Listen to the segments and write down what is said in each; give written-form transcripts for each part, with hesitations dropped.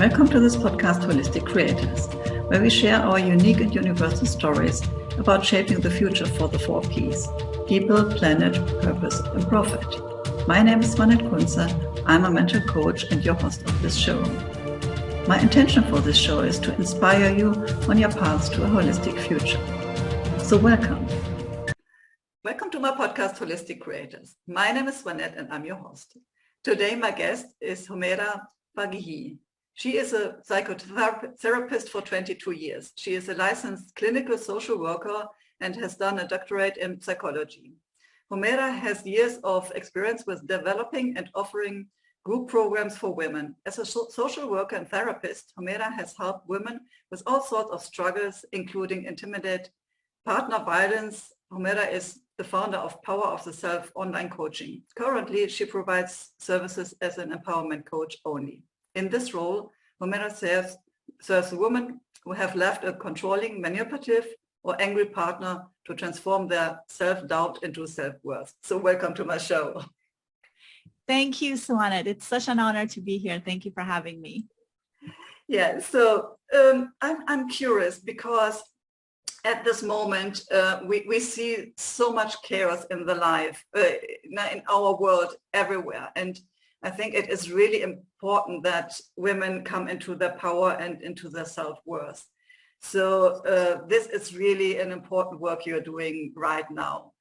Welcome to this podcast, Holistic Creators, where we share our unique and universal stories about shaping the future for the 4 Ps: people, planet, purpose, and profit. My name is Swanette Kuntze. I'm a mental coach and your host of this show. My intention for this show is to inspire you on your path to a holistic future. So welcome. Welcome to my podcast, Holistic Creators. My name is Swanette and I'm your host. Today, my guest is Humaira Fagihi. She is a psychotherapist for 22 years. She is a licensed clinical social worker and has done a doctorate in psychology. Humaira has years of experience with developing and offering group programs for women. As a social worker and therapist, Humaira has helped women with all sorts of struggles, including intimidate, partner violence. Humaira is the founder of Power of the Self online coaching. Currently, she provides services as an empowerment coach only. In this role, Humaira serves women who have left a controlling, manipulative, or angry partner to transform their self-doubt into self-worth. So welcome to my show. Thank you, Swanette. It's such an honor to be here. Thank you for having me. Yeah, so I'm curious because at this moment, we see so much chaos in the life, in our world, everywhere. And I think it is really important that women come into their power and into their self-worth. So this is really an important work you're doing right now.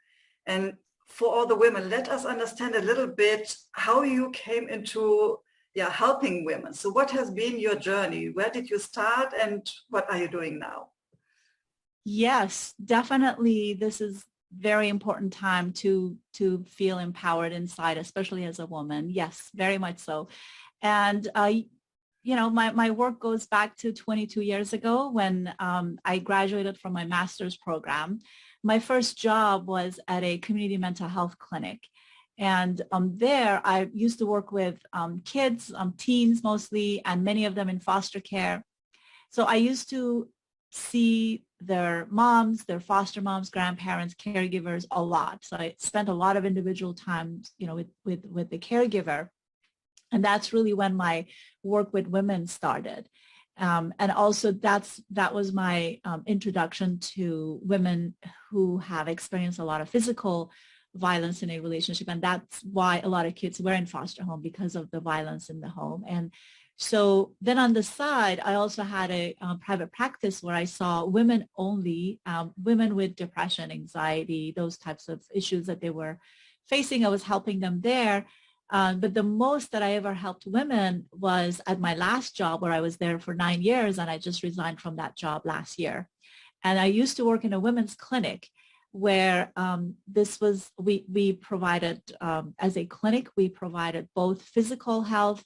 And for all the women, let us understand a little bit how you came into helping women. So what has been your journey? Where did you start and what are you doing now? Yes, definitely. This is very important time to feel empowered inside, especially as a woman. Yes, very much so. And my work goes back to 22 years ago when I graduated from my master's program. My first job was at a community mental health clinic. And there I used to work with kids, teens mostly, and many of them in foster care. So I used to see their moms, their foster moms, grandparents, caregivers a lot. So I spent a lot of individual time, with the caregiver. And that's really when my work with women started. And also that was my introduction to women who have experienced a lot of physical violence in a relationship. And that's why a lot of kids were in foster home, because of the violence in the home. And so then on the side, I also had a private practice where I saw women only, women with depression, anxiety, those types of issues that they were facing. I was helping them there. But the most that I ever helped women was at my last job, where I was there for 9 years, and I just resigned from that job last year. And I used to work in a women's clinic where we provided, as a clinic, we provided both physical health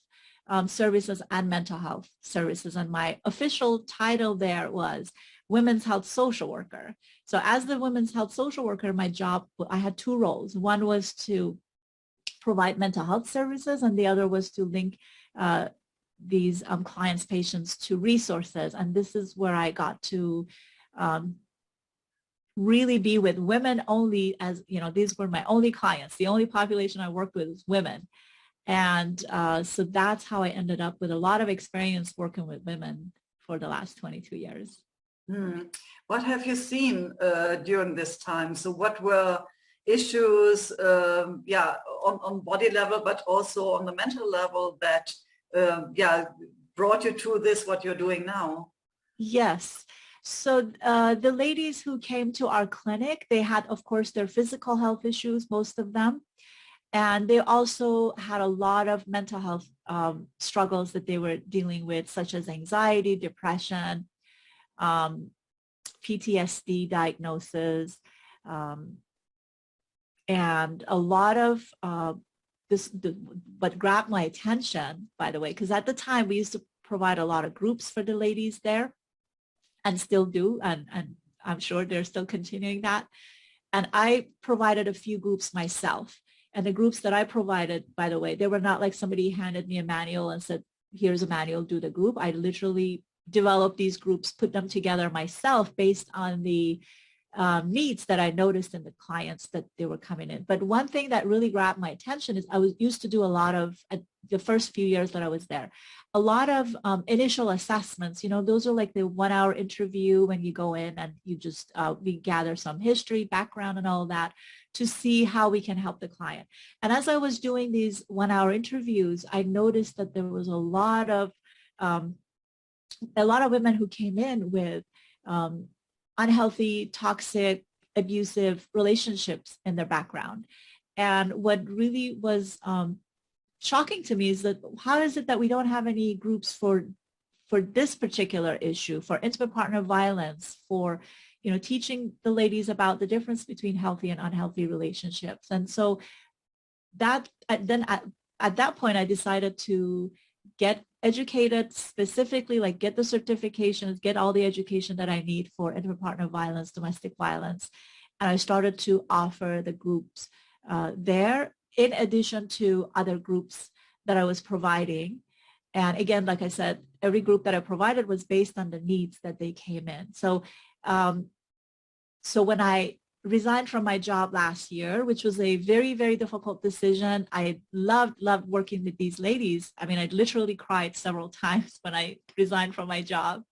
services and mental health services. And my official title there was Women's Health Social Worker. So as the Women's Health Social Worker, my job, I had 2 roles. One was to provide mental health services, and the other was to link these clients, patients to resources. And this is where I got to really be with women only, as these were my only clients. The only population I worked with was women. And so that's how I ended up with a lot of experience working with women for the last 22 years. What have you seen during this time? So what were issues, on body level, but also on the mental level that, brought you to this, what you're doing now? Yes. So the ladies who came to our clinic, they had, of course, their physical health issues, most of them. And they also had a lot of mental health struggles that they were dealing with, such as anxiety, depression, PTSD diagnosis, and a lot of what grabbed my attention, by the way, because at the time we used to provide a lot of groups for the ladies there, and still do, and I'm sure they're still continuing that. And I provided a few groups myself. And the groups that I provided, by the way, they were not like somebody handed me a manual and said, here's a manual, do the group. I literally developed these groups, put them together myself based on the needs that I noticed in the clients that they were coming in. But one thing that really grabbed my attention is I used to do a lot of the first few years that I was there. A lot of initial assessments, those are like the 1-hour interview when you go in and you just, we gather some history, background and all that to see how we can help the client. And as I was doing these 1-hour interviews, I noticed that there was a lot of women who came in with unhealthy, toxic, abusive relationships in their background. And what really was shocking to me is that how is it that we don't have any groups for this particular issue, for intimate partner violence, for teaching the ladies about the difference between healthy and unhealthy relationships. And so that then at that point, I decided to get educated, specifically like get the certifications, get all the education that I need for intimate partner violence, domestic violence. And I started to offer the groups there in addition to other groups that I was providing. And again, like I said, every group that I provided was based on the needs that they came in. So, so when I resigned from my job last year, which was a very, very difficult decision, I loved working with these ladies. I mean, I literally cried several times when I resigned from my job.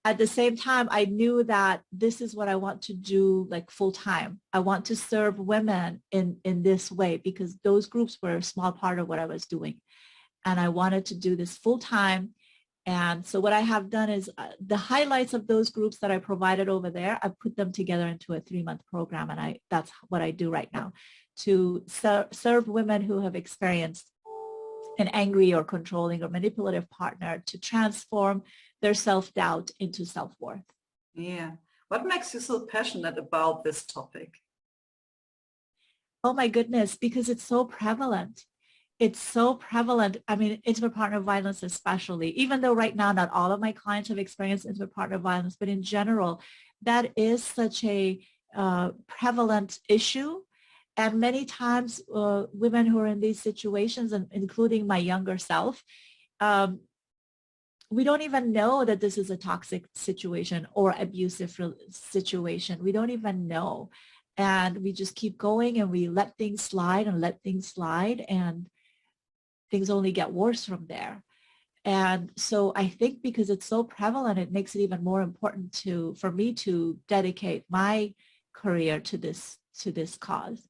At the same time, I knew that this is what I want to do like full time. I want to serve women in this way because those groups were a small part of what I was doing. And I wanted to do this full time. And so what I have done is the highlights of those groups that I provided over there, I put them together into a 3-month program. And that's what I do right now to serve women who have experienced an angry or controlling or manipulative partner to transform their self-doubt into self-worth. Yeah. What makes you so passionate about this topic? Oh my goodness, because it's so prevalent. It's so prevalent. I mean, intimate partner violence especially, even though right now not all of my clients have experienced intimate partner violence, but in general, that is such a prevalent issue. And many times women who are in these situations, and including my younger self, we don't even know that this is a toxic situation or abusive situation. We don't even know. And we just keep going and we let things slide and let things slide. And things only get worse from there. And so I think because it's so prevalent, it makes it even more important for me to dedicate my career to this cause.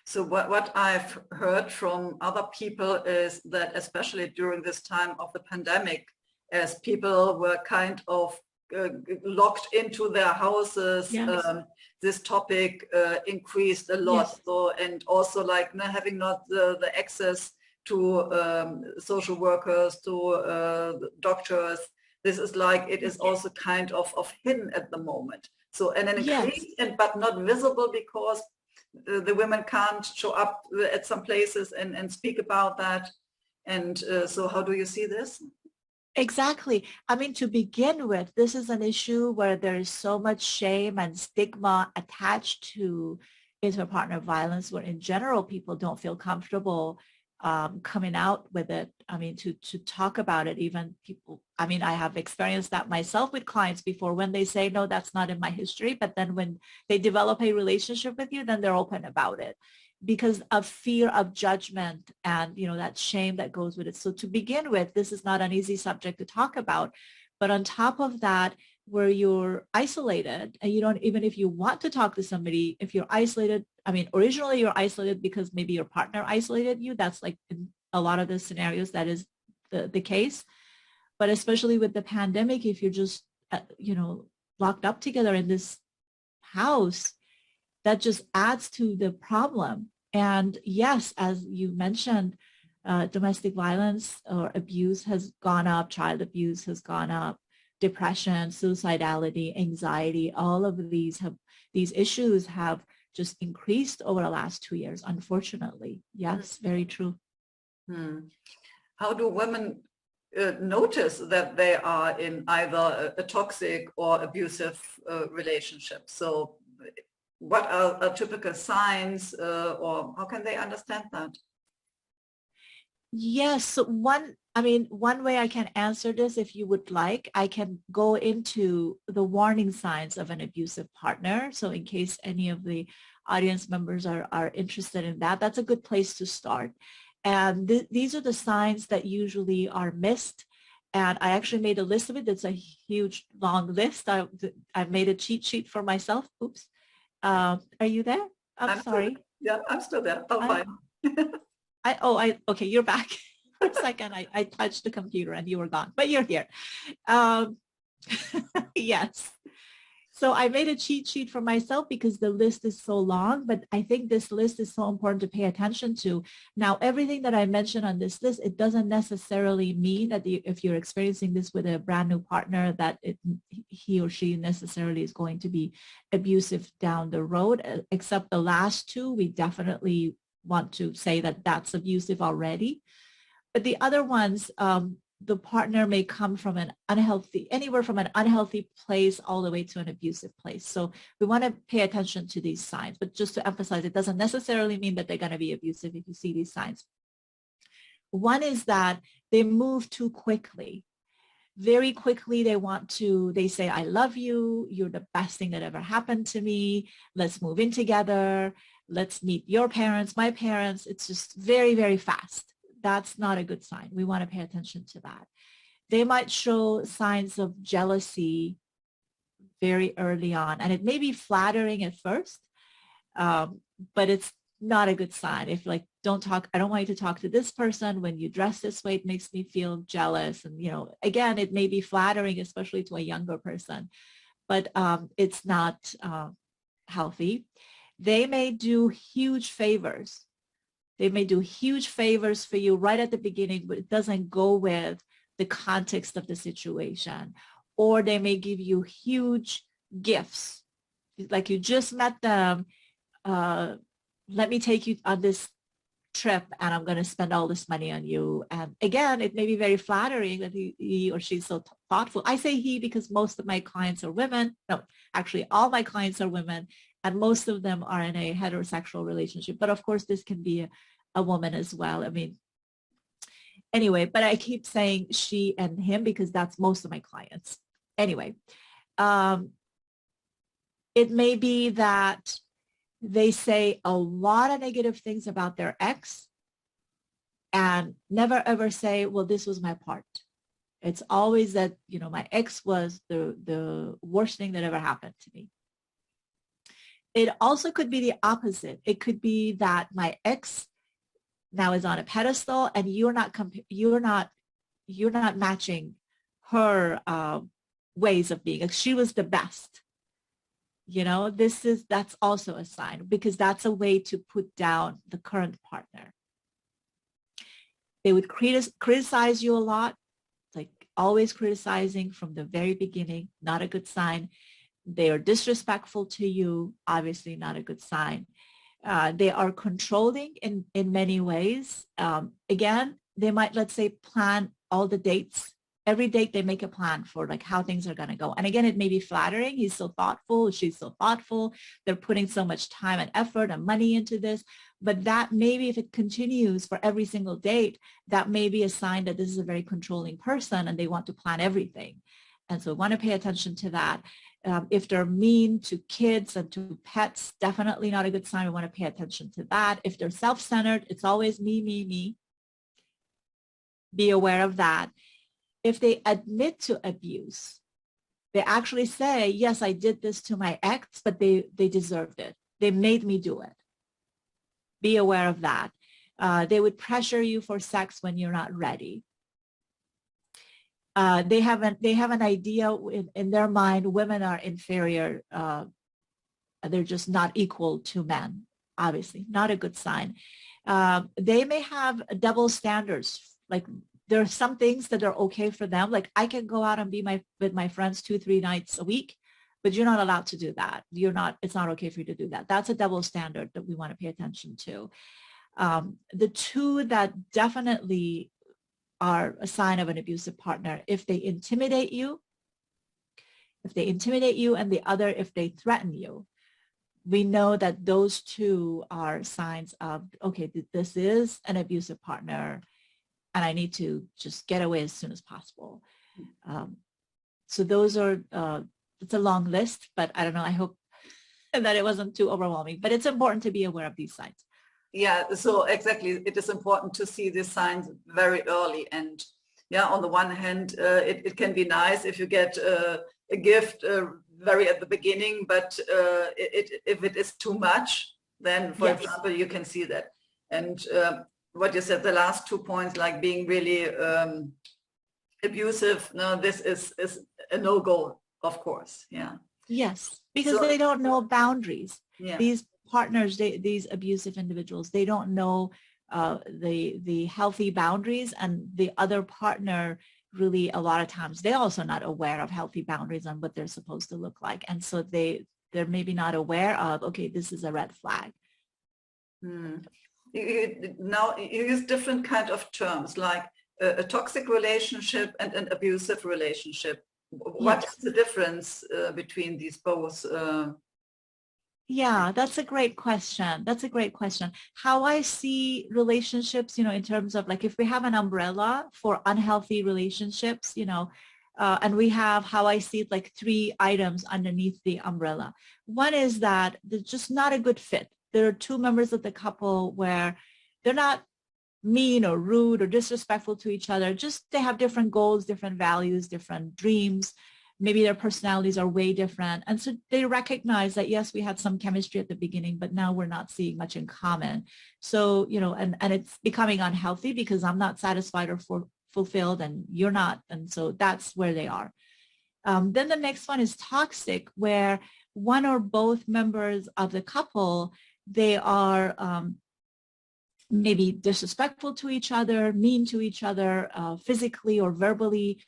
So what I've heard from other people is that especially during this time of the pandemic, as people were kind of locked into their houses, Yes. This topic increased a lot. Yes. So, and also like having not the access to social workers, to doctors, this is like, it is also kind of hidden at the moment. So, and an increase, yes. But not visible because the women can't show up at some places and speak about that. And so how do you see this? Exactly. I mean, to begin with, this is an issue where there is so much shame and stigma attached to intimate partner violence, where in general, people don't feel comfortable coming out with it. I mean, to talk about it, even people, I mean, I have experienced that myself with clients before when they say, no, that's not in my history. But then when they develop a relationship with you, then they're open about it because of fear of judgment and, that shame that goes with it. So to begin with, this is not an easy subject to talk about. But on top of that, where you're isolated and you don't, even if you want to talk to somebody, if you're isolated, I mean, originally you're isolated because maybe your partner isolated you. That's like in a lot of the scenarios, that is the case. But especially with the pandemic, if you're just, locked up together in this house, that just adds to the problem. And yes, as you mentioned, domestic violence or abuse has gone up, child abuse has gone up, depression, suicidality, anxiety, all of these issues have just increased over the last 2 years, unfortunately. Yes, very true. How do women notice that they are in either a toxic or abusive relationship? So what are typical signs or how can they understand that? Yes, one way I can answer this, if you would like, I can go into the warning signs of an abusive partner. So in case any of the audience members are interested in that, that's a good place to start. And these are the signs that usually are missed. And I actually made a list of it. It's a huge, long list. I've made a cheat sheet for myself. Oops. Are you there? I'm sorry. Yeah, I'm still there. Oh, fine. Okay, you're back. For a second, I touched the computer and you were gone, but you're here. Yes. So I made a cheat sheet for myself because the list is so long, but I think this list is so important to pay attention to. Now, everything that I mentioned on this list, it doesn't necessarily mean that if you're experiencing this with a brand new partner, that he or she necessarily is going to be abusive down the road, except the last two, we definitely want to say that that's abusive already. But the other ones, the partner may come from anywhere from an unhealthy place all the way to an abusive place. So we want to pay attention to these signs, but just to emphasize, it doesn't necessarily mean that they're going to be abusive if you see these signs. One is that they move too quickly. Very quickly, they say, I love you. You're the best thing that ever happened to me. Let's move in together. Let's meet your parents, my parents. It's just very, very fast. That's not a good sign. We want to pay attention to that. They might show signs of jealousy very early on, and it may be flattering at first, but it's not a good sign. If I don't want you to talk to this person when you dress this way, it makes me feel jealous. And, again, it may be flattering, especially to a younger person, but it's not healthy. They may do huge favors. They may do huge favors for you right at the beginning, but it doesn't go with the context of the situation. Or they may give you huge gifts. Like you just met them. Let me take you on this trip and I'm going to spend all this money on you. And again, it may be very flattering that he or she's so thoughtful. I say he because most of my clients are women. No, actually all my clients are women. And most of them are in a heterosexual relationship. But of course, this can be a woman as well. I mean, anyway, but I keep saying she and him because that's most of my clients. Anyway, it may be that they say a lot of negative things about their ex and never ever say, well, this was my part. It's always that, my ex was the worst thing that ever happened to me. It also could be the opposite. It could be that my ex now is on a pedestal and you're not matching her ways of being. Like she was the best. That's also a sign because that's a way to put down the current partner. They would criticize you a lot, like always criticizing from the very beginning, not a good sign. They are disrespectful to you, obviously not a good sign. They are controlling in many ways. Again, they might, let's say, plan all the dates. Every date they make a plan for like how things are going to go. And again, it may be flattering. He's so thoughtful. She's so thoughtful. They're putting so much time and effort and money into this. But that maybe if it continues for every single date, that may be a sign that this is a very controlling person and they want to plan everything. And so we want to pay attention to that. If they're mean to kids and to pets, definitely not a good sign. We want to pay attention to that. If they're self-centered, it's always me, me, me. Be aware of that. If they admit to abuse, they actually say, yes, I did this to my ex, but they deserved it. They made me do it. Be aware of that. They would pressure you for sex when you're not ready. They have an idea in their mind, women are inferior. They're just not equal to men, obviously, not a good sign. They may have double standards. Like there are some things that are okay for them. Like I can go out and be with my friends 2-3 nights a week, but you're not allowed to do that. It's not okay for you to do that. That's a double standard that we want to pay attention to. The two that definitely are a sign of an abusive partner, if they intimidate you, and the other, if they threaten you, we know that those two are signs of, okay, this is an abusive partner and I need to just get away as soon as possible. So those are, it's a long list, but I don't know, I hope that it wasn't too overwhelming, but it's important to be aware of these signs. Yeah, so exactly, it is important to see these signs very early. And yeah, on the one hand, it can be nice if you get a gift very at the beginning, but if it is too much, then, for Yes. example, you can see that. And what you said, the last 2 points, like being really abusive, no, this is a no-go, of course. Yeah. Yes, because So they don't know boundaries. yeah. These partners, these abusive individuals, they don't know the healthy boundaries, and the other partner really, a lot of times, they're also not aware of healthy boundaries and what they're supposed to look like. And so they're maybe not aware of, okay, this is a red flag. Now you use different kind of terms, like a toxic relationship and an abusive relationship. What Yes. is the difference between these both? Yeah, that's a great question. That's a great question. How I see relationships, in terms of, like, if we have an umbrella for unhealthy relationships, and we have, how I see it, like 3 items underneath the umbrella. One is that there's just not a good fit. There are 2 members of the couple where they're not mean or rude or disrespectful to each other. Just they have different goals, different values, different dreams. Maybe their personalities are way different. And so they recognize that, yes, we had some chemistry at the beginning, but now we're not seeing much in common. So, and it's becoming unhealthy because I'm not satisfied or fulfilled and you're not. And so that's where they are. Then the next one is toxic, where one or both members of the couple, they are maybe disrespectful to each other, mean to each other, physically or verbally,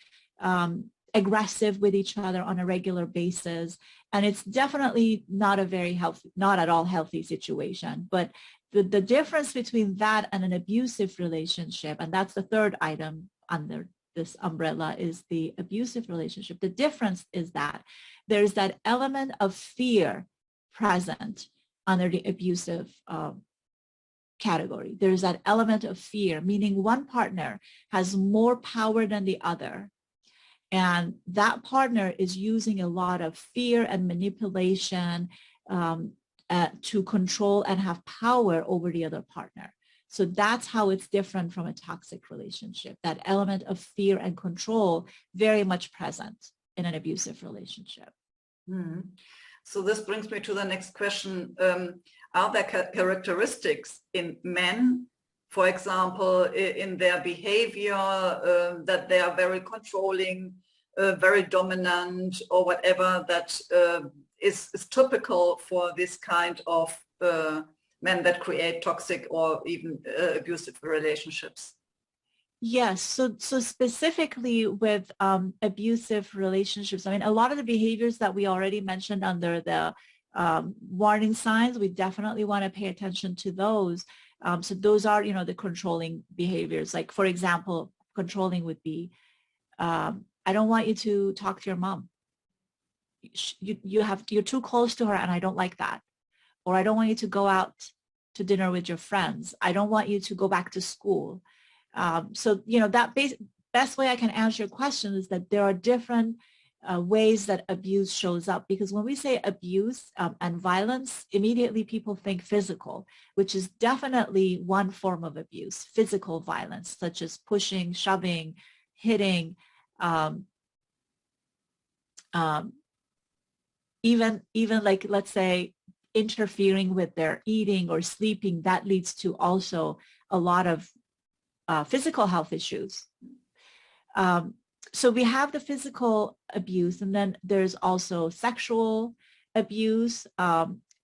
aggressive with each other on a regular basis. And it's definitely not a very healthy, not at all healthy situation. But the difference between that and an abusive relationship, and that's the 3rd item under this umbrella, is the abusive relationship. The difference is that there's that element of fear present under the abusive category. There's that element of fear, meaning one partner has more power than the other. And that partner is using a lot of fear and manipulation to control and have power over the other partner. So that's how it's different from a toxic relationship. That element of fear and control very much present in an abusive relationship. Mm-hmm. So this brings me to the next question. Are there characteristics in men, for example, in their behavior, that they are very controlling, very dominant, or whatever, that is typical for this kind of men that create toxic or even abusive relationships? Yes. So specifically with abusive relationships, I mean, a lot of the behaviors that we already mentioned under the warning signs, we definitely want to pay attention to those. So those are, the controlling behaviors. Like, for example, controlling would be, I don't want you to talk to your mom. You're too close to her and I don't like that. Or I don't want you to go out to dinner with your friends. I don't want you to go back to school. So, that best way I can answer your question is that there are different ways that abuse shows up, because when we say abuse and violence, immediately people think physical, which is definitely one form of abuse, physical violence, such as pushing, shoving, hitting, even like, let's say, interfering with their eating or sleeping. That leads to also a lot of physical health issues. So we have the physical abuse, and then there's also sexual abuse.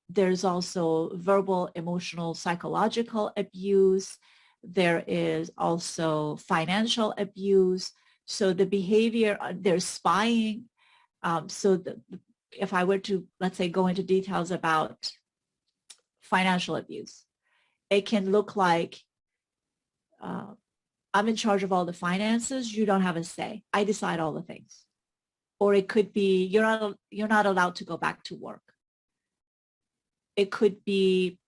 There's also verbal, emotional, psychological abuse. There is also financial abuse. So the behavior, there's spying. If I were to, let's say, go into details about financial abuse, it can look like, I'm in charge of all the finances. You don't have a say. I decide all the things. Or it could be, you're not allowed to go back to work. It could be,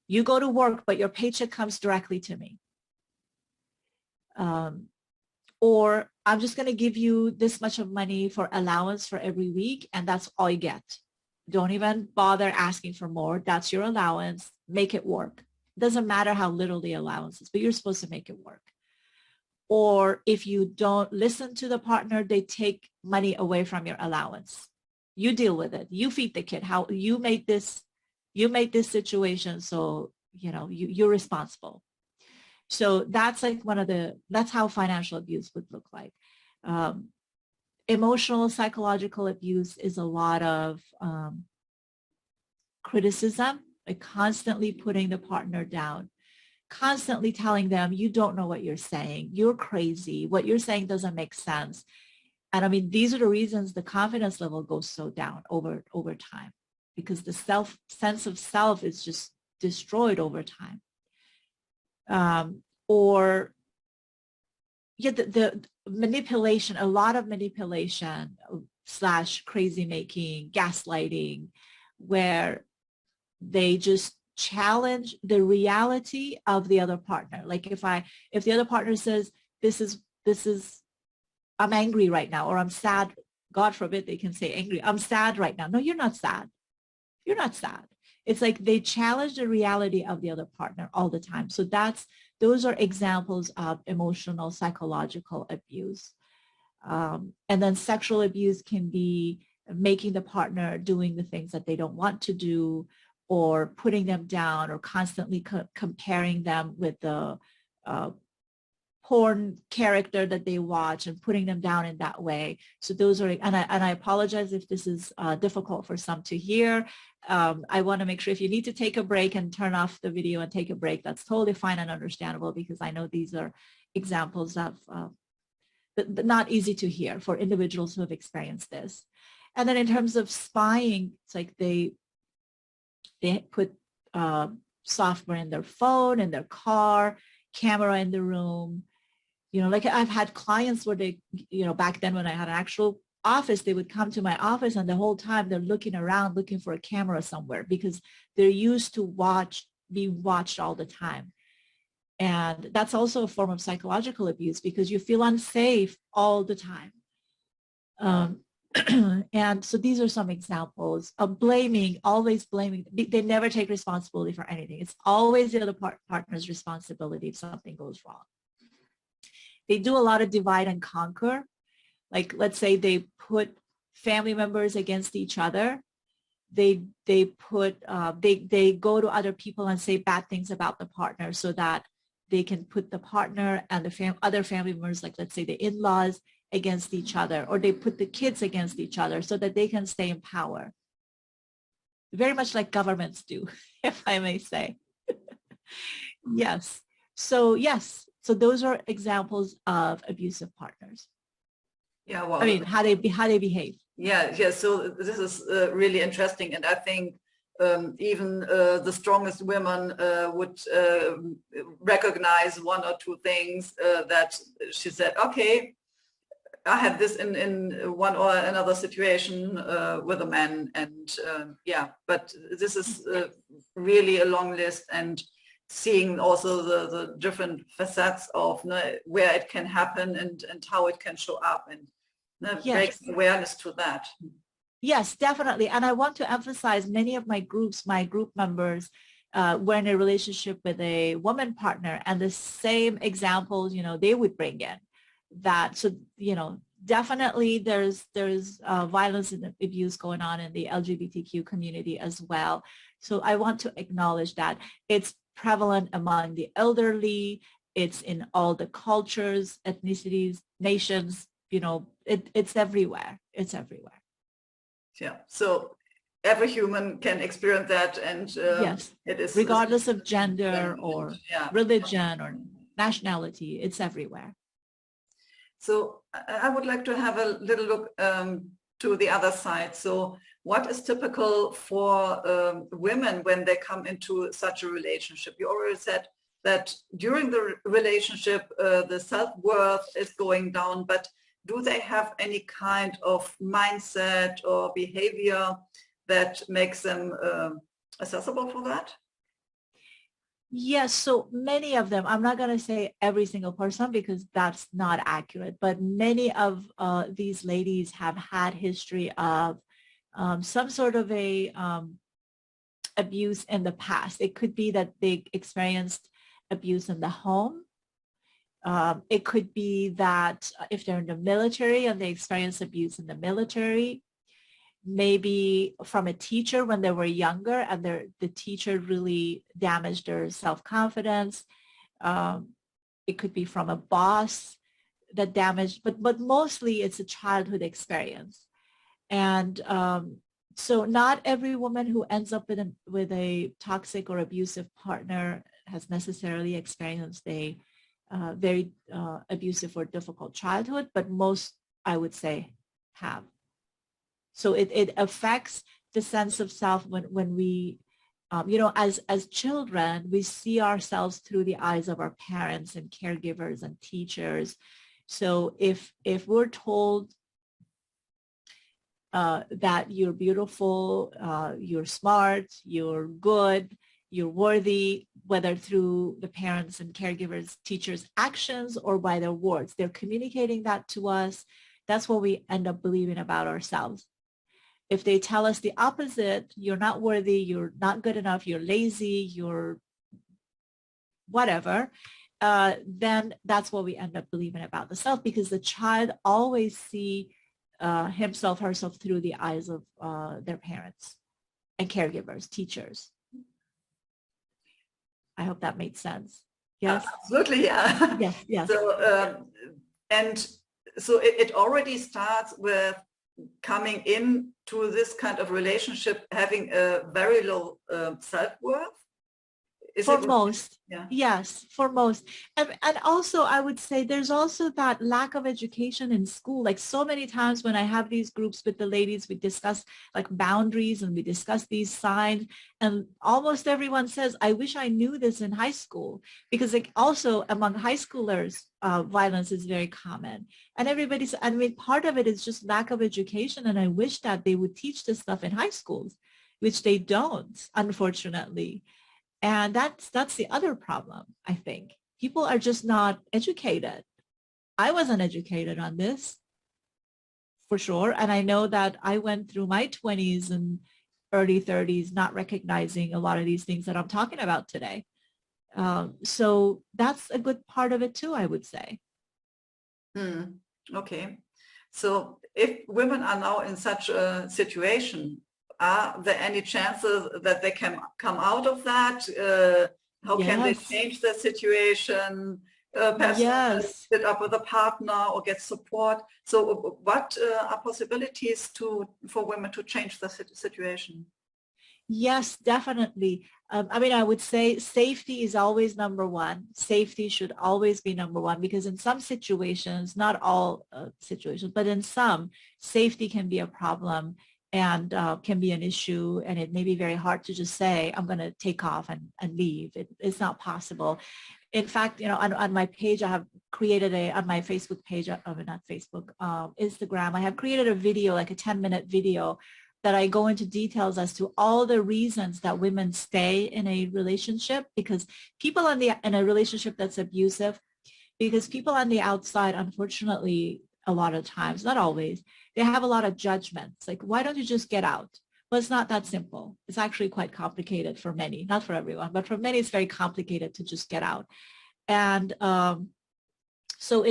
you go to work, but your paycheck comes directly to me. Or I'm just going to give you this much of money for allowance for every week, and that's all you get. Don't even bother asking for more. That's your allowance. Make it work. Doesn't matter how little the allowance is, but you're supposed to make it work. Or if you don't listen to the partner, they take money away from your allowance. You deal with it. You feed the kid. How you made this situation. So, you're responsible. So that's like that's how financial abuse would look like. Emotional, psychological abuse is a lot of criticism, like constantly putting the partner down, constantly telling them, you don't know what you're saying. You're crazy. What you're saying doesn't make sense. And I mean, these are the reasons the confidence level goes so down over time, because the sense of self is just destroyed over time. Or the manipulation, a lot of manipulation / crazy making, gaslighting, where they just challenge the reality of the other partner. Like if the other partner says, this is, I'm angry right now, or I'm sad, God forbid they can say angry, I'm sad right now. No, you're not sad. You're not sad. It's like they challenge the reality of the other partner all the time. So those are examples of emotional, psychological abuse. And then sexual abuse can be making the partner doing the things that they don't want to do, or putting them down, or constantly comparing them with the porn character that they watch and putting them down in that way. So those are, and I apologize if this is difficult for some to hear. I want to make sure if you need to take a break and turn off the video and take a break, that's totally fine and understandable, because I know these are examples of not easy to hear for individuals who have experienced this. And then in terms of spying, it's like they put software in their phone, in their car, camera in the room. Like I've had clients where they, back then when I had an actual office, they would come to my office and the whole time they're looking around, looking for a camera somewhere, because they're used to being watched all the time. And that's also a form of psychological abuse, because you feel unsafe all the time. And so these are some examples of blaming, always blaming. They never take responsibility for anything. It's always the other partner's responsibility if something goes wrong. They do a lot of divide and conquer. Like, let's say they put family members against each other. They go to other people and say bad things about the partner so that they can put the partner and the other family members, like let's say the in-laws, against each other, or they put the kids against each other so that they can stay in power. Very much like governments do, if I may say. Yes. So those are examples of abusive partners. Yeah, well, I mean, how they behave. Yeah. So this is really interesting, and I think even the strongest women would recognize one or two things that she said. Okay, I had this in one or another situation with a man, and but this is really a long list, and seeing also the different facets of where it can happen and how it can show up, and breaks awareness to that. Yes, definitely. And I want to emphasize, many of my group members were in a relationship with a woman partner, and the same examples, they would bring in that. So, definitely there's violence and abuse going on in the LGBTQ community as well. So I want to acknowledge that it's prevalent among the elderly. It's in all the cultures, ethnicities, nations, it's everywhere. It's everywhere. Yeah. So every human can experience that, and yes, it is regardless of gender or religion or nationality. It's everywhere. So I would like to have a little look to the other side. So what is typical for women when they come into such a relationship? You already said that during the relationship, the self-worth is going down, but do they have any kind of mindset or behavior that makes them accessible for that? Yes, so many of them, I'm not going to say every single person because that's not accurate, but many of these ladies have had history of some sort of a abuse in the past. It could be that they experienced abuse in the home. It could be that if they're in the military and they experience abuse in the military, maybe from a teacher when they were younger and the teacher really damaged their self-confidence. It could be from a boss that damaged, but mostly it's a childhood experience. And so not every woman who ends up with a toxic or abusive partner has necessarily experienced a very abusive or difficult childhood, but most, I would say, have. So it affects the sense of self when we, as children, we see ourselves through the eyes of our parents and caregivers and teachers. So if we're told that you're beautiful, you're smart, you're good, you're worthy, whether through the parents and caregivers, teachers' actions or by their words, they're communicating that to us. That's what we end up believing about ourselves. If they tell us the opposite, you're not worthy, you're not good enough, you're lazy, you're whatever, then that's what we end up believing about the self, because the child always see himself, herself through the eyes of their parents and caregivers, teachers. I hope that made sense. Yes? Absolutely, yeah. Yes, yes. So, and so it already starts with coming into this kind of relationship having a very low self-worth. For most, yeah. Yes, for most. And also, I would say there's also that lack of education in school. Like so many times when I have these groups with the ladies, we discuss like boundaries and we discuss these signs. And almost everyone says, I wish I knew this in high school, because like also among high schoolers, violence is very common. And I mean, part of it is just lack of education. And I wish that they would teach this stuff in high schools, which they don't, unfortunately. And that's the other problem, I think. People are just not educated. I wasn't educated on this, for sure. And I know that I went through my 20s and early 30s not recognizing a lot of these things that I'm talking about today. So that's a good part of it too, I would say. Okay. So if women are now in such a situation, are there any chances that they can come out of that? How can they change their situation? Perhaps split up with a partner or get support. So what are possibilities for women to change the situation? Yes, definitely. I mean, I would say safety is always number one. Safety should always be number one, because in some situations, not all situations, but in some, safety can be a problem and can be an issue. And it may be very hard to just say, I'm going to take off and leave. It's not possible. In fact, on my page, I have created on my Facebook page, not Facebook, Instagram, I have created a video, like a 10-minute video that I go into details as to all the reasons that women stay in a relationship, because people in a relationship that's abusive, because people on the outside, unfortunately, a lot of times, not always, they have a lot of judgments. Like, why don't you just get out? Well, it's not that simple. It's actually quite complicated for many, not for everyone, but for many, it's very complicated to just get out. And so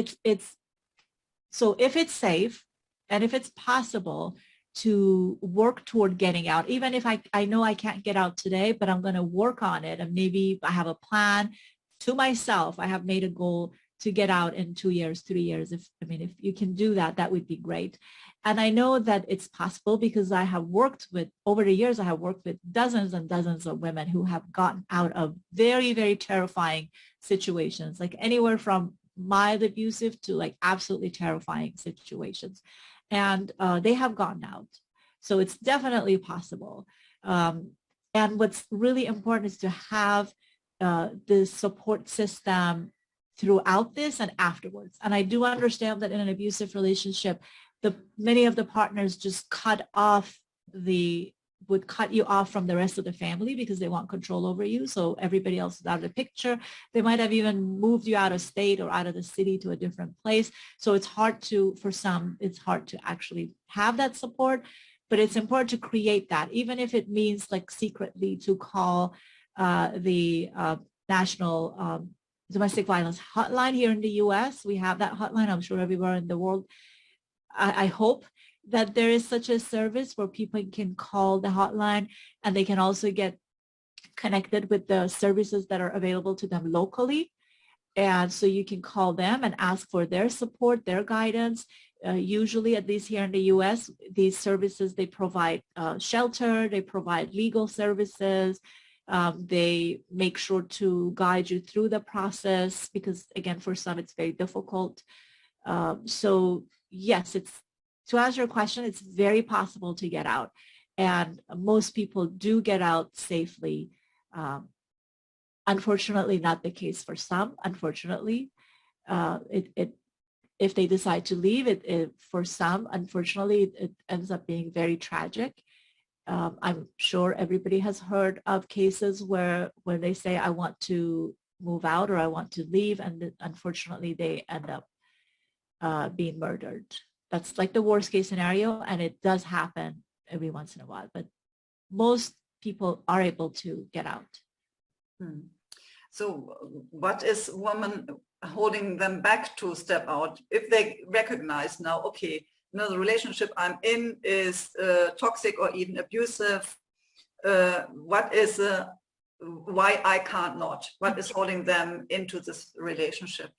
so if it's safe and if it's possible to work toward getting out, even if I know I can't get out today, but I'm going to work on it. And maybe I have a plan to myself. I have made a goal to get out in 2 years, 3 years. If you can do that, that would be great. And I know that it's possible because over the years, I have worked with dozens and dozens of women who have gotten out of very, very terrifying situations, like anywhere from mild abusive to like absolutely terrifying situations. And they have gotten out. So it's definitely possible. And what's really important is to have the support system throughout this and afterwards. And I do understand that in an abusive relationship, many of the partners just would cut you off from the rest of the family because they want control over you. So everybody else is out of the picture. They might have even moved you out of state or out of the city to a different place. So for some, it's hard to actually have that support. but it's important to create that, even if it means like secretly to call the National Domestic Violence Hotline here in the US. We have that hotline, I'm sure everywhere in the world. I hope that there is such a service where people can call the hotline and they can also get connected with the services that are available to them locally. And so you can call them and ask for their support, their guidance. Usually, at least here in the US, these services, they provide shelter, they provide legal services, they make sure to guide you through the process because, again, for some, it's very difficult. So yes, to answer your question, it's very possible to get out. And most people do get out safely. Unfortunately, not the case for some, unfortunately. If they decide to leave, for some, unfortunately, it ends up being very tragic. I'm sure everybody has heard of cases where they say, I want to move out or I want to leave, and unfortunately, they end up being murdered. That's like the worst case scenario, and it does happen every once in a while, but most people are able to get out. So what is women holding them back to step out if they recognize now, okay, the relationship I'm in is toxic or even abusive? What is why I can't not? What is holding them into this relationship?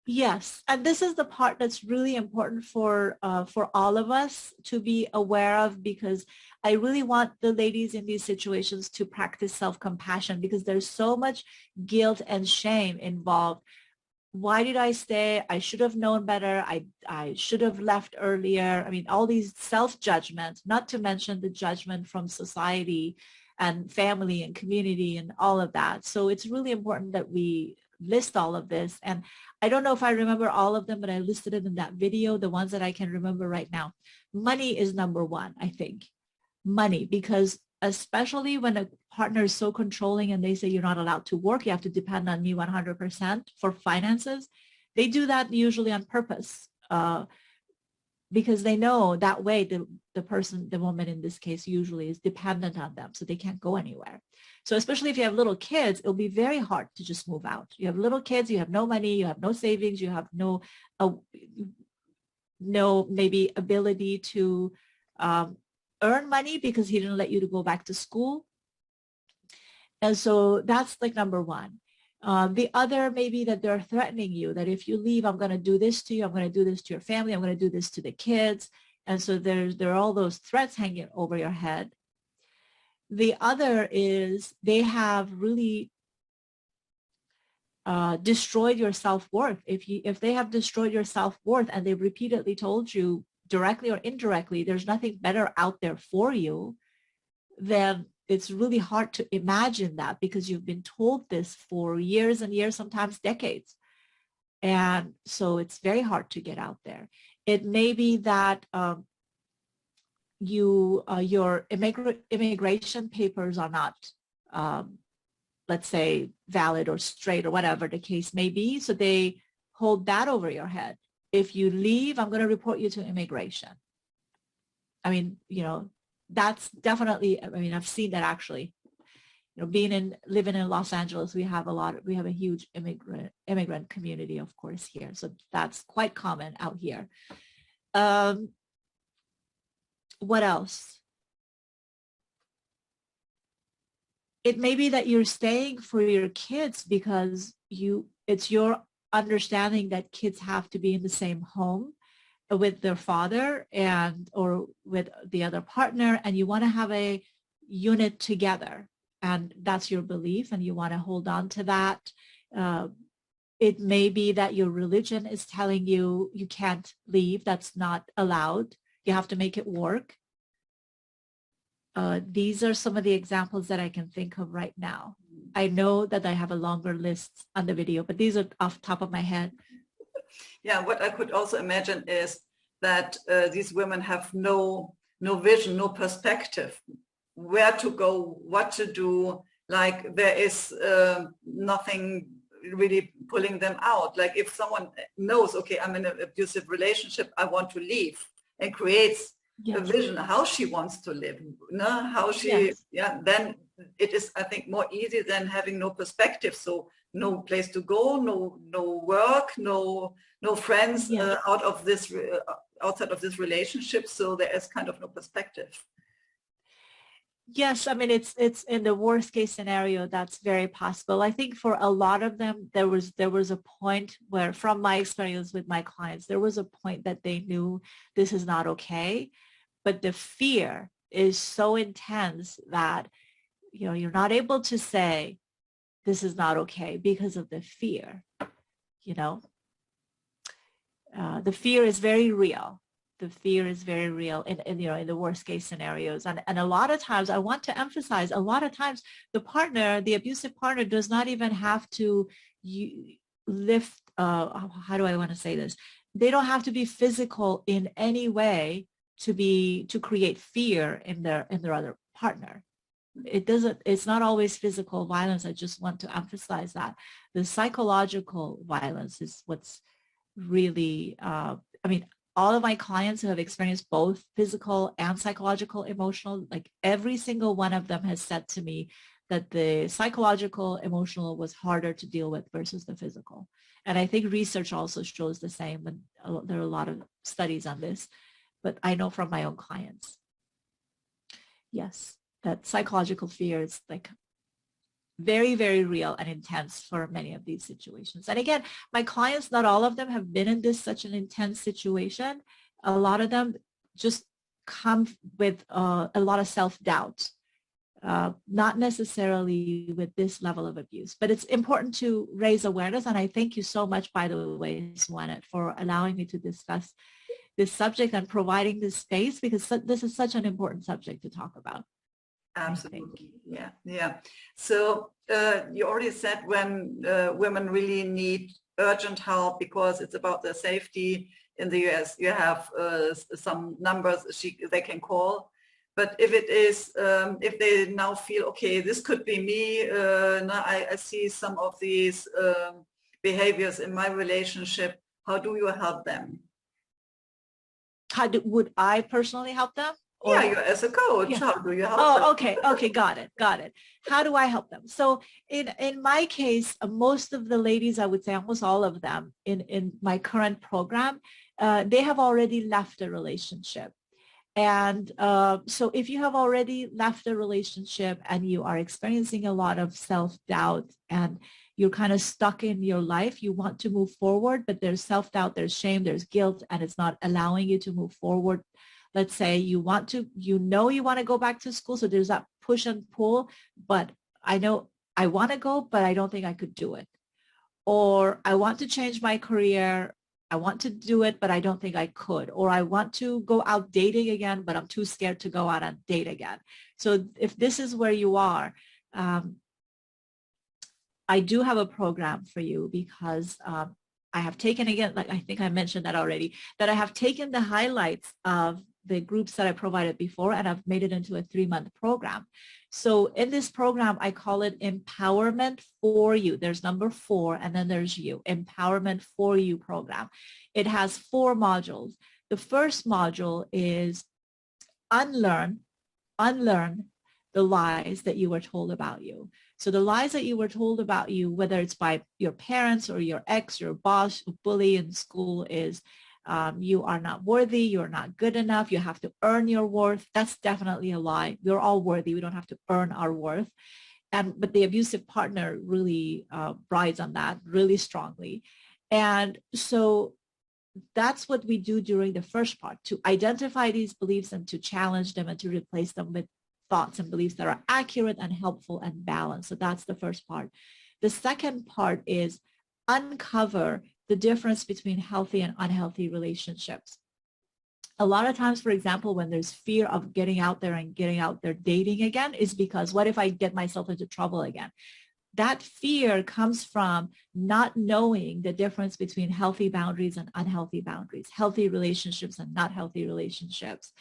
Yes, and this is the part that's really important for all of us to be aware of, because I really want the ladies in these situations to practice self-compassion, because there's so much guilt and shame involved. Why did I stay? I should have known better. I should have left earlier. I mean, all these self-judgments, not to mention the judgment from society and family and community and all of that. So it's really important that we list all of this. And I don't know if I remember all of them, but I listed it in that video, the ones that I can remember right now. Money is number one, I think. Money, because especially when a partner is so controlling and they say you're not allowed to work, you have to depend on me 100% for finances. They do that usually on purpose because they know that way the person, the woman in this case, usually is dependent on them, so they can't go anywhere. So especially if you have little kids, it'll be very hard to just move out. You have little kids, you have no money, you have no savings, you have no maybe ability to earn money because he didn't let you to go back to school. And so that's like number one. The other may be that they're threatening you, that if you leave, I'm going to do this to you, I'm going to do this to your family, I'm going to do this to the kids. And so there are all those threats hanging over your head. The other is they have really destroyed your self-worth. If they have destroyed your self-worth and they've repeatedly told you directly or indirectly, there's nothing better out there for you, then it's really hard to imagine that, because you've been told this for years and years, sometimes decades. And so it's very hard to get out there. It may be that your immigration papers are not, let's say, valid or straight or whatever the case may be. So they hold that over your head. If you leave, I'm going to report you to immigration. I mean, that's definitely, I mean, I've seen that actually. Living in Los Angeles, we have a huge immigrant community, of course, here. So that's quite common out here. What else? It may be that you're staying for your kids because it's your understanding that kids have to be in the same home with their father or with the other partner, and you want to have a unit together, and that's your belief and you want to hold on to that. It may be that your religion is telling you you can't leave, that's not allowed, you have to make it work. These are some of the examples that I can think of right now. I know that I have a longer list on the video, but these are off the top of my head. Yeah, what I could also imagine is that these women have no vision, no perspective, where to go, what to do. Like there is nothing really pulling them out. Like if someone knows, okay, I'm in an abusive relationship, I want to leave, and creates a vision how she wants to live, how she, then it is, I think, more easy than having no perspective. So no place to go, no work, no friends outside of this relationship. So there is kind of no perspective. Yes, I mean, it's in the worst case scenario, that's very possible. I think for a lot of them, there was a point where, from my experience with my clients, there was a point that they knew this is not okay, but the fear is so intense that, you're not able to say this is not okay because of the fear. The fear is very real. The fear is very real in the worst case scenarios. And a lot of times, I want to emphasize, a lot of times the abusive partner does not even have to lift, how do I want to say this? They don't have to be physical in any way to create fear in their other partner. It's not always physical violence. I just want to emphasize that. The psychological violence is what's really, all of my clients who have experienced both physical and psychological, emotional, like every single one of them has said to me that the psychological, emotional was harder to deal with versus the physical. And I think research also shows the same, and there are a lot of studies on this, but I know from my own clients, yes, that psychological fear is like very, very real and intense for many of these situations. And again, my clients, not all of them have been in such an intense situation. A lot of them just come with a lot of self-doubt, not necessarily with this level of abuse. But it's important to raise awareness. And I thank you so much, by the way, Swanette, for allowing me to discuss this subject and providing this space, because this is such an important subject to talk about. Absolutely. Yeah. So you already said when women really need urgent help because it's about their safety. In the US, you have some numbers they can call. But if it is, if they now feel, okay, this could be me, now I see some of these behaviors in my relationship, how do you help them? Would I personally help them? Or, you as a coach, how do you help them? Okay, got it. How do I help them? So in my case, most of the ladies, I would say almost all of them in my current program, they have already left a relationship. And so if you have already left a relationship and you are experiencing a lot of self-doubt and you're kind of stuck in your life, you want to move forward, but there's self-doubt, there's shame, there's guilt, and it's not allowing you to move forward. Let's say you want to go back to school. So there's that push and pull, but I know I want to go, but I don't think I could do it. Or I want to change my career. I want to do it, but I don't think I could. Or I want to go out dating again, but I'm too scared to go out and date again. So if this is where you are, I do have a program for you, because I have taken, again, like I think I mentioned that already, that I have taken the highlights of the groups that I provided before, and I've made it into a 3-month program. So in this program, I call it Empowerment for You. There's number 4, and then there's you, Empowerment for You program. It has 4 modules. The first module is unlearn the lies that you were told about you. So the lies that you were told about you, whether it's by your parents or your ex, your boss, your bully in school, is you are not worthy, you're not good enough, you have to earn your worth. That's definitely a lie. We're all worthy. We don't have to earn our worth. But the abusive partner really rides on that really strongly. And so that's what we do during the first part, to identify these beliefs and to challenge them and to replace them with thoughts and beliefs that are accurate and helpful and balanced. So that's the first part. The second part is uncover the difference between healthy and unhealthy relationships. A lot of times, for example, when there's fear of getting out there dating again, is because what if I get myself into trouble again? That fear comes from not knowing the difference between healthy boundaries and unhealthy boundaries, healthy relationships and not healthy relationships.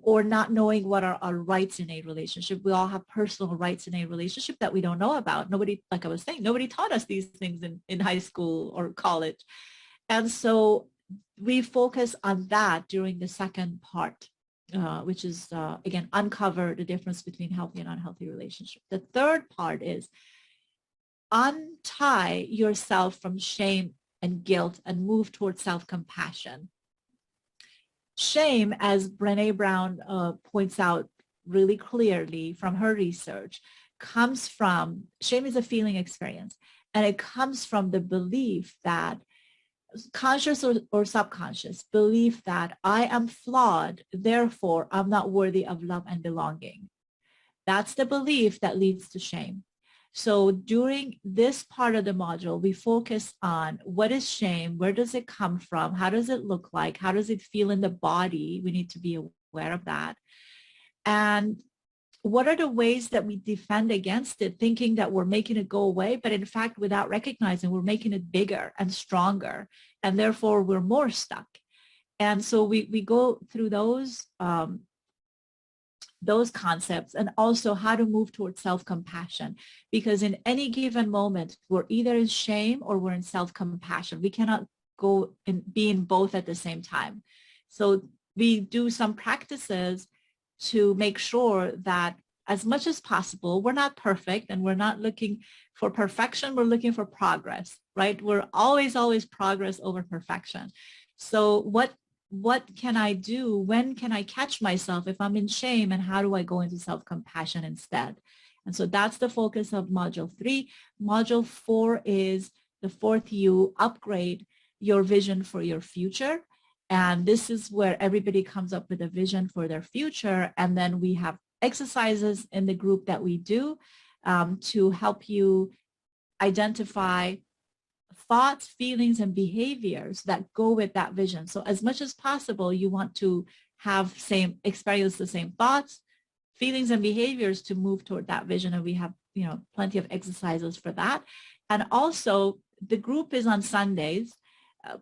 Or not knowing what are our rights in a relationship. We all have personal rights in a relationship that we don't know about. Nobody, like I was saying, nobody taught us these things in high school or college. And so we focus on that during the second part which is, again, uncover the difference between healthy and unhealthy relationships. The third part is untie yourself from shame and guilt and move towards self-compassion. Shame, as Brené Brown points out really clearly from her research, comes from, shame is a feeling experience, and it comes from the belief that, conscious or subconscious belief, that I am flawed, therefore I'm not worthy of love and belonging. That's the belief that leads to shame. So during this part of the module, we focus on what is shame, where does it come from, how does it look like, how does it feel in the body? We need to be aware of that. And what are the ways that we defend against it, thinking that we're making it go away, but in fact, without recognizing, we're making it bigger and stronger, and therefore we're more stuck. And so we go through those concepts, and also how to move towards self-compassion, because in any given moment, we're either in shame or we're in self-compassion. We cannot go and be in both at the same time. So we do some practices to make sure that as much as possible, we're not perfect and we're not looking for perfection, we're looking for progress, right? We're always progress over perfection. So what can I do? When can I catch myself if I'm in shame, and how do I go into self-compassion instead? And so that's the focus of module 3. Module 4 is the fourth U, upgrade your vision for your future. And this is where everybody comes up with a vision for their future. And then we have exercises in the group that we do to help you identify thoughts, feelings, and behaviors that go with that vision. So as much as possible, you want to experience the same thoughts, feelings, and behaviors to move toward that vision. And we have, plenty of exercises for that. And also the group is on Sundays,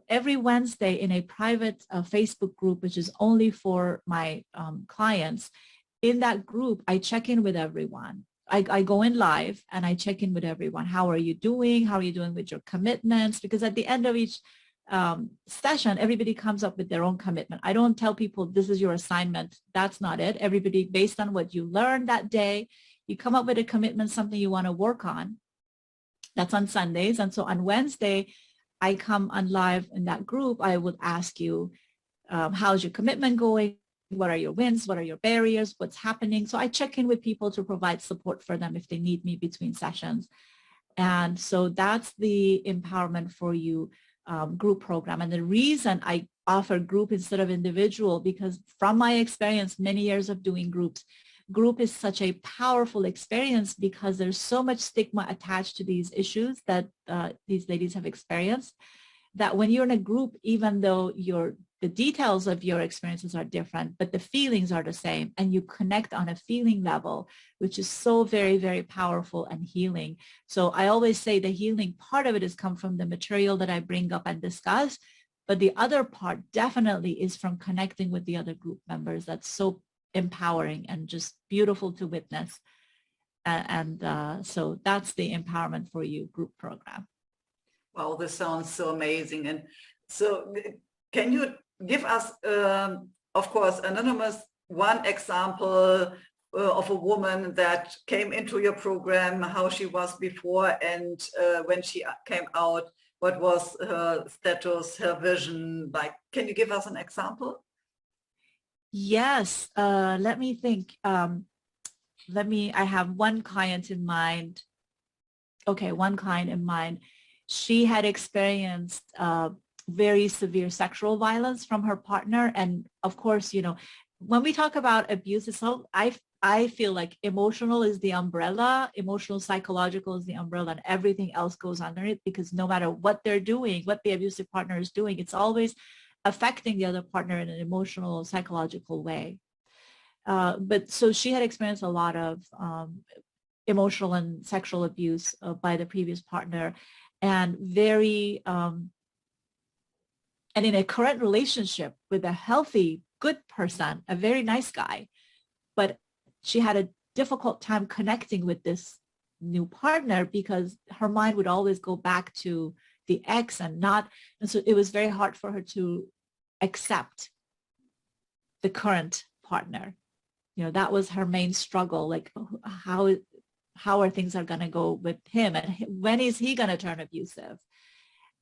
every Wednesday in a private Facebook group, which is only for my clients. In that group, I check in with everyone. I go in live and I check in with everyone. How are you doing? How are you doing with your commitments? Because at the end of each session, everybody comes up with their own commitment. I don't tell people this is your assignment. That's not it. Everybody, based on what you learned that day, you come up with a commitment, something you want to work on. That's on Sundays. And so on Wednesday, I come on live in that group. I would ask you, how's your commitment going? What are your wins? What are your barriers? What's happening? So I check in with people to provide support for them if they need me between sessions. And so that's the Empowerment for You group program. And the reason I offer group instead of individual, because from my experience, many years of doing group is such a powerful experience, because there's so much stigma attached to these issues that these ladies have experienced, that when you're in a group, even though the details of your experiences are different, but the feelings are the same, and you connect on a feeling level, which is so very, very powerful and healing. So I always say the healing part of it has come from the material that I bring up and discuss, but the other part definitely is from connecting with the other group members. That's so empowering and just beautiful to witness. So that's the Empowerment for You group program. Wow, this sounds so amazing. And so can you give us, of course, anonymous, one example of a woman that came into your program, how she was before, and when she came out, what was her status, her vision? Like, can you give us an example? Yes, let me think. I have one client in mind. Okay, one client in mind. She had experienced very severe sexual violence from her partner. And of course, when we talk about abuse, I feel like emotional is the umbrella, emotional, psychological is the umbrella, and everything else goes under it, because no matter what they're doing, what the abusive partner is doing, it's always affecting the other partner in an emotional, psychological way. But so she had experienced a lot of emotional and sexual abuse by the previous partner, and and in a current relationship with a healthy, good person, a very nice guy, but she had a difficult time connecting with this new partner because her mind would always go back to the ex and so it was very hard for her to accept the current partner. That was her main struggle. Like, how are things are going to go with him, and when is he going to turn abusive?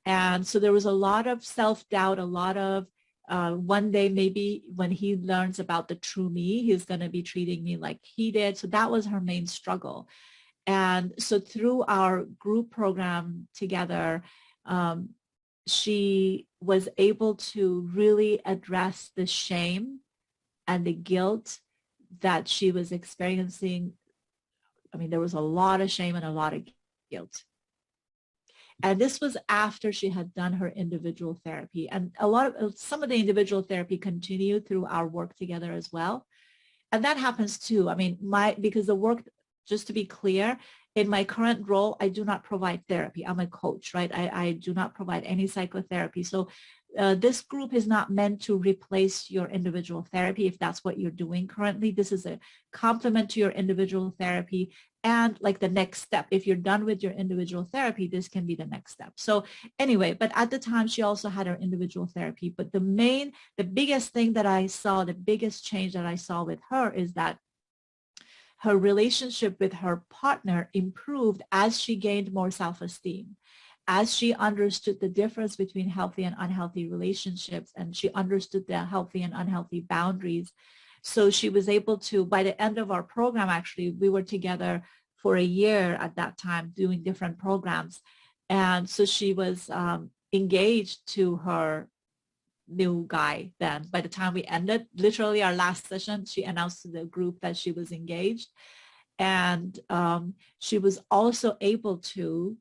And so there was a lot of self-doubt, a lot of one day maybe when he learns about the true me, he's going to be treating me like he did. So that was her main struggle. And so through our group program together, she was able to really address the shame and the guilt that she was experiencing. I mean, there was a lot of shame and a lot of guilt. And this was after she had done her individual therapy. And some of the individual therapy continued through our work together as well. And that happens too. I mean, because the work, just to be clear, in my current role, I do not provide therapy. I'm a coach, right? I do not provide any psychotherapy. So this group is not meant to replace your individual therapy if that's what you're doing currently. This is a complement to your individual therapy and like the next step. If you're done with your individual therapy, this can be the next step. So anyway, but at the time she also had her individual therapy. But the biggest thing that I saw, the biggest change that I saw with her is that her relationship with her partner improved as she gained more self-esteem, as she understood the difference between healthy and unhealthy relationships, and she understood the healthy and unhealthy boundaries. So she was able to, by the end of our program, actually, we were together for a year at that time doing different programs. And so she was engaged to her new guy then. By the time we ended, literally our last session, she announced to the group that she was engaged. And she was also able to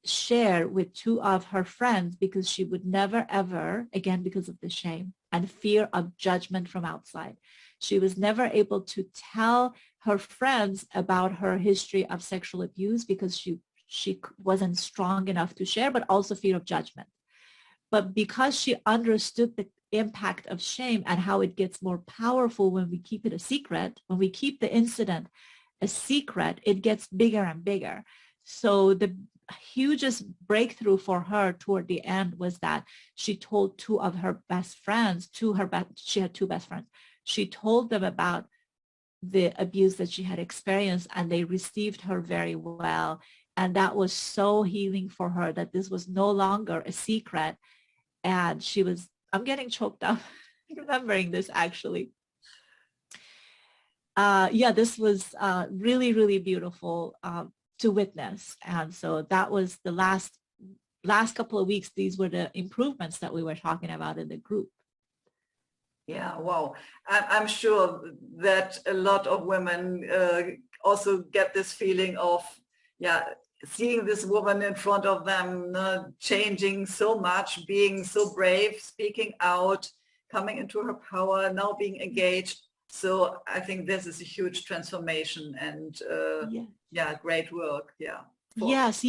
share with two of her friends, because she would never ever, again because of the shame and fear of judgment from outside, she was never able to tell her friends about her history of sexual abuse because she wasn't strong enough to share, but also fear of judgment. But because she understood the impact of shame and how it gets more powerful when we keep it a secret, when we keep the incident a secret, it gets bigger and bigger. So the hugest breakthrough for her toward the end was that she told two of her best friends, she had two best friends. She told them about the abuse that she had experienced, and they received her very well. And that was so healing for her, that this was no longer a secret. And I'm getting choked up remembering this actually. This was really, really beautiful to witness. And so that was the last couple of weeks. These were the improvements that we were talking about in the group. Yeah, wow. I'm sure that a lot of women also get this feeling of, seeing this woman in front of them, changing so much, being so brave, speaking out, coming into her power, now being engaged. So I think this is a huge transformation and great work. Yeah. Yes,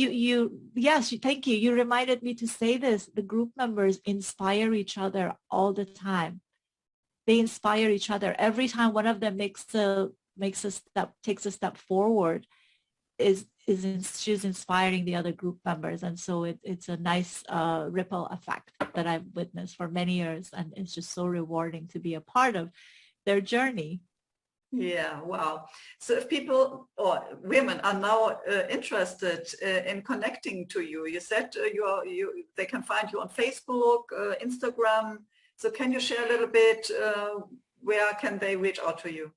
thank you. You reminded me to say this. The group members inspire each other all the time. They inspire each other. Every time one of them takes a step forward, she's inspiring the other group members. And so it's a nice ripple effect that I've witnessed for many years. And it's just so rewarding to be a part of their journey. Yeah, wow. So if people or women are now interested in connecting to you, you said they can find you on Facebook, Instagram. So can you share a little bit, where can they reach out to you?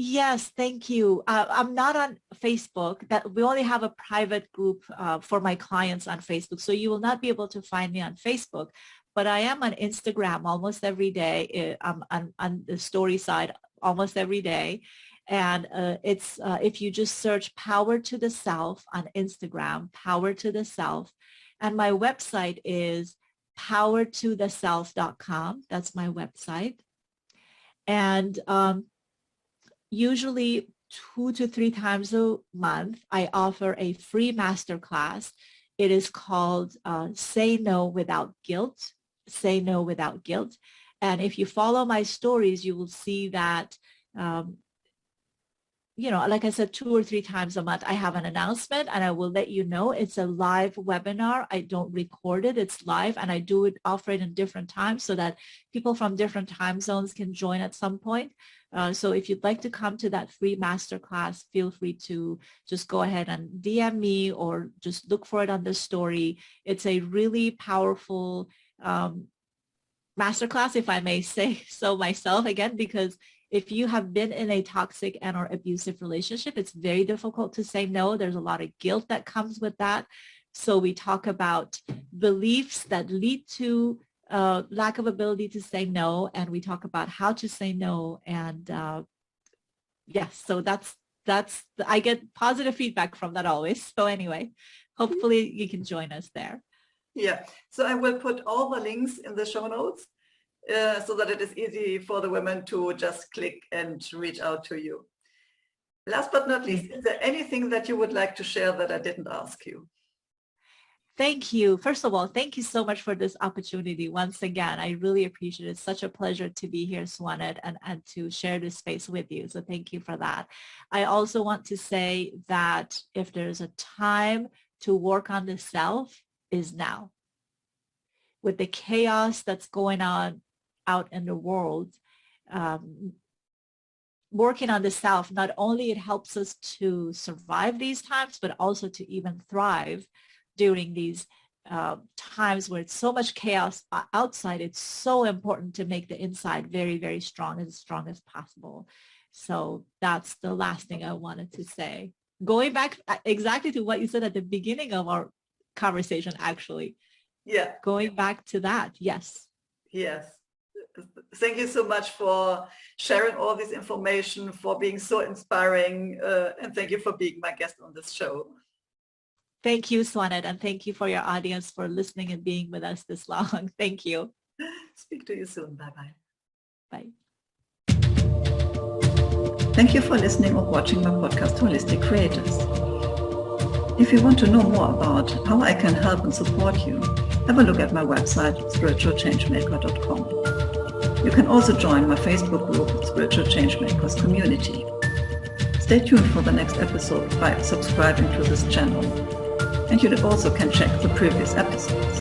Yes, thank you. I'm not on Facebook. We only have a private group for my clients on Facebook. So you will not be able to find me on Facebook, but I am on Instagram almost every day. I'm on the story side almost every day. And it's if you just search Power to the Self on Instagram, Power to the Self. And my website is powertotheself.com. That's my website. And usually 2 to 3 times a month, I offer a free masterclass. It is called Say No Without Guilt. Say No Without Guilt. And if you follow my stories, you will see that, like I said, 2 or 3 times a month, I have an announcement and I will let you know. It's a live webinar. I don't record it. It's live, and I offer it in different times so that people from different time zones can join at some point. So if you'd like to come to that free masterclass, feel free to just go ahead and DM me or just look for it on the story. It's a really powerful masterclass, if I may say so myself, again, because if you have been in a toxic and or abusive relationship, it's very difficult to say no. There's a lot of guilt that comes with that. So we talk about beliefs that lead to lack of ability to say no, and we talk about how to say no. And yes, so that's I get positive feedback from that always. So anyway, hopefully you can join us there. Yeah, so I will put all the links in the show notes so that it is easy for the women to just click and reach out to you. Last but not least, is there anything that you would like to share that I didn't ask you? Thank you. First of all, thank you so much for this opportunity. Once again, I really appreciate it. It's such a pleasure to be here, Swanette, and to share this space with you. So thank you for that. I also want to say that if there's a time to work on the self, is now. With the chaos that's going on out in the world, working on the self, not only it helps us to survive these times, but also to even thrive during these times where it's so much chaos outside. It's so important to make the inside very, very strong, as strong as possible. So that's the last thing I wanted to say. Going back exactly to what you said at the beginning of our conversation, actually. Yeah. Going back to that. Yes. Yes. Thank you so much for sharing all this information, for being so inspiring, and thank you for being my guest on this show. Thank you, Swanette, and thank you for your audience for listening and being with us this long. Thank you. Speak to you soon. Bye-bye. Bye. Thank you for listening or watching my podcast, Holistic Creators. If you want to know more about how I can help and support you, have a look at my website, Spiritual-Changemaker.com. You can also join my Facebook group, Spiritual-Changemakers-Community. Stay tuned for the next episode by subscribing to this channel. And you also can check the previous episodes.